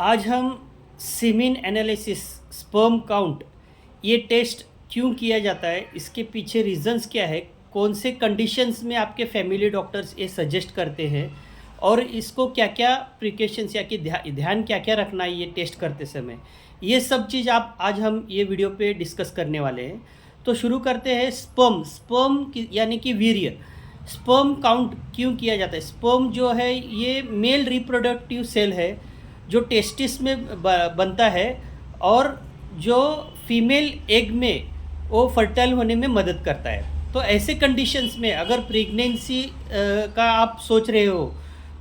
आज हम semen analysis sperm count ये टेस्ट क्यों किया जाता है, इसके पीछे रीजंस क्या है, कौन से कंडीशंस में आपके फैमिली डॉक्टर्स ये सजेस्ट करते हैं और इसको क्या क्या प्रिकॉशंस या कि ध्यान क्या क्या रखना है ये टेस्ट करते समय, ये सब चीज़ आप आज हम ये वीडियो पे डिस्कस करने वाले हैं। तो शुरू करते हैं। स्पर्म स्पर्म यानी कि वीर्य, स्पर्म काउंट क्यों किया जाता है। स्पर्म जो है ये मेल रिप्रोडक्टिव सेल है जो टेस्टिस में बनता है और जो फीमेल एग में वो फर्टाइल होने में मदद करता है। तो ऐसे कंडीशंस में अगर प्रेगनेंसी का आप सोच रहे हो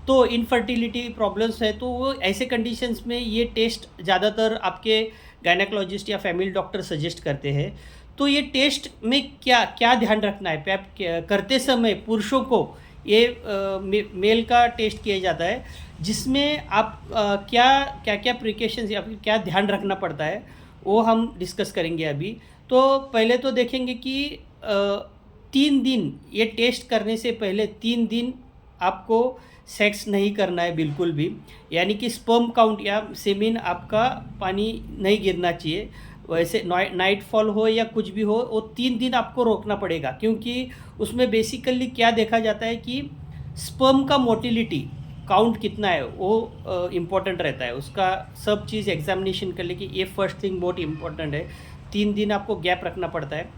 तो इनफर्टिलिटी प्रॉब्लम्स है, तो वो ऐसे कंडीशंस में ये टेस्ट ज़्यादातर आपके गायनेकोलॉजिस्ट या फैमिली डॉक्टर सजेस्ट करते हैं। तो ये टेस्ट में क्या क्या ध्यान रखना है, पैप करते समय पुरुषों को ये मेल का टेस्ट किया जाता है, जिसमें आप क्या क्या क्या प्रिकॉशंस या फिर क्या ध्यान रखना पड़ता है वो हम डिस्कस करेंगे अभी। तो पहले तो देखेंगे कि 3 दिन ये टेस्ट करने से पहले 3 दिन आपको सेक्स नहीं करना है बिल्कुल भी, यानी कि स्पर्म काउंट या सेमेन आपका पानी नहीं गिरना चाहिए। वैसे नाइट फॉल हो या कुछ भी हो, वो 3 दिन आपको रोकना पड़ेगा, क्योंकि उसमें बेसिकली क्या देखा जाता है कि स्पर्म का मोटिलिटी काउंट कितना है वो इम्पोर्टेंट रहता है। उसका सब चीज़ एग्जामिनेशन कर ले कि ये फर्स्ट थिंग बहुत इम्पोर्टेंट है। 3 दिन आपको गैप रखना पड़ता है।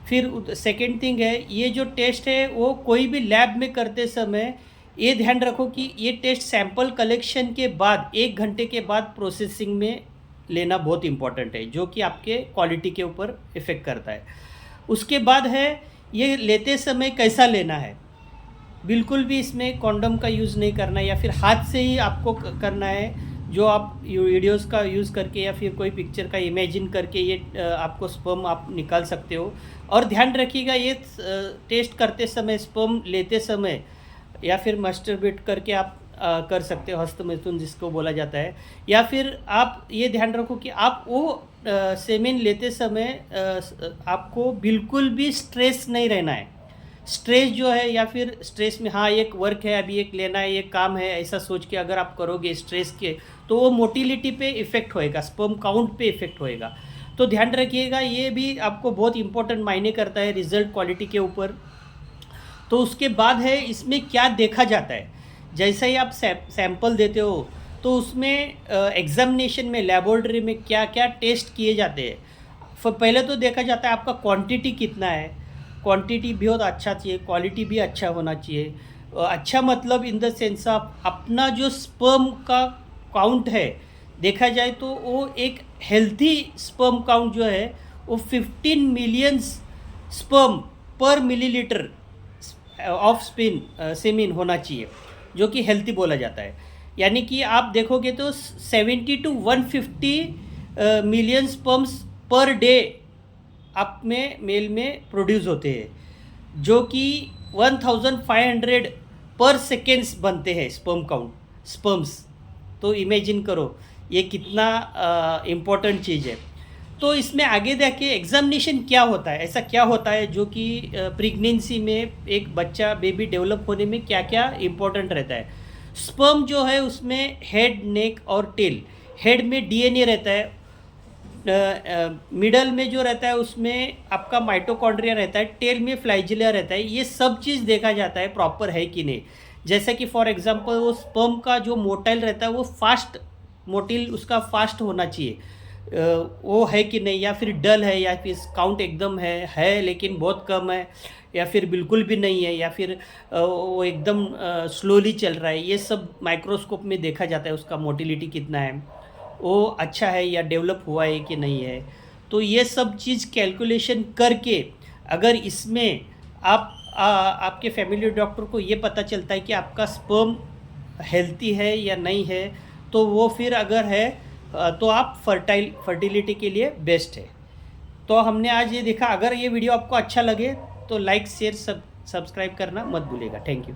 फिर सेकेंड थिंग है, ये जो टेस्ट है वो कोई भी लैब में करते समय ये ध्यान रखो कि ये टेस्ट सैंपल कलेक्शन के बाद 1 घंटे के बाद प्रोसेसिंग में लेना बहुत इम्पॉर्टेंट है, जो कि आपके क्वालिटी के ऊपर इफ़ेक्ट करता है। उसके बाद है, ये लेते समय कैसा लेना है। बिल्कुल भी इसमें कॉन्डम का यूज़ नहीं करना है या फिर हाथ से ही आपको करना है, जो आप वीडियोस का यूज़ करके या फिर कोई पिक्चर का इमेजिन करके ये आपको स्पर्म आप निकाल सकते हो। और ध्यान रखिएगा ये टेस्ट करते समय, स्पर्म लेते समय या फिर मास्टरबेट करके आप कर सकते हो, हस्तमैथुन जिसको बोला जाता है। या फिर आप ये ध्यान रखो कि आप वो सेमेन लेते समय आपको बिल्कुल भी स्ट्रेस नहीं रहना है। स्ट्रेस जो है या फिर स्ट्रेस में, हाँ एक वर्क है, अभी एक लेना है, ये काम है, ऐसा सोच के अगर आप करोगे स्ट्रेस के, तो वो मोटिलिटी पे इफ़ेक्ट होएगा, स्पर्म काउंट पे इफ़ेक्ट होएगा। तो ध्यान रखिएगा, ये भी आपको बहुत इंपॉर्टेंट मायने करता है रिजल्ट क्वालिटी के ऊपर। तो उसके बाद है, इसमें क्या देखा जाता है। जैसे ही आप सैंपल देते हो तो उसमें एग्जामिनेशन में लेबोरेटरी में क्या क्या टेस्ट किए जाते हैं। पहले तो देखा जाता है आपका क्वांटिटी कितना है। क्वांटिटी भी बहुत अच्छा चाहिए, क्वालिटी भी अच्छा होना चाहिए। अच्छा मतलब इन द सेंस ऑफ अपना जो स्पर्म का काउंट है, देखा जाए तो वो एक हेल्थी स्पर्म काउंट जो है वो 15 मिलियंस स्पर्म पर मिलीलीटर ऑफ सेमिन होना चाहिए, जो कि हेल्थी बोला जाता है। यानी कि आप देखोगे तो 70 to 150 million sperms per day आप में मेल में प्रोड्यूस होते हैं, जो कि 1500 पर सेकेंड्स बनते हैं स्पर्म्स। तो इमेजिन करो ये कितना इम्पोर्टेंट चीज़ है। तो इसमें आगे देखिए एग्जामिनेशन क्या होता है, ऐसा क्या होता है जो कि प्रेगनेंसी में एक बच्चा बेबी डेवलप होने में क्या क्या इम्पोर्टेंट रहता है। स्पर्म जो है उसमें हेड, नेक और टेल। हेड में डीएनए रहता है, मिडल में जो रहता है उसमें आपका माइटोकॉन्ड्रिया रहता है, टेल में फ्लैजिला रहता है। ये सब चीज़ देखा जाता है प्रॉपर है कि नहीं। जैसे कि फॉर एग्जांपल वो स्पर्म का जो मोटाइल रहता है वो मोटिल उसका फास्ट होना चाहिए, वो है कि नहीं, या फिर डल है, या फिर काउंट एकदम है लेकिन बहुत कम है, या फिर बिल्कुल भी नहीं है, या फिर वो एकदम स्लोली चल रहा है। ये सब माइक्रोस्कोप में देखा जाता है, उसका मोटिलिटी कितना है, वो अच्छा है या डेवलप हुआ है कि नहीं है। तो ये सब चीज़ कैलकुलेशन करके अगर इसमें आपके फैमिली डॉक्टर को ये पता चलता है कि आपका स्पर्म हेल्थी है या नहीं है, तो वो फिर अगर है तो आप फर्टिलिटी के लिए बेस्ट है। तो हमने आज ये देखा। अगर ये वीडियो आपको अच्छा लगे तो लाइक, शेयर, सब्सक्राइब करना मत भूलिएगा। Thank you.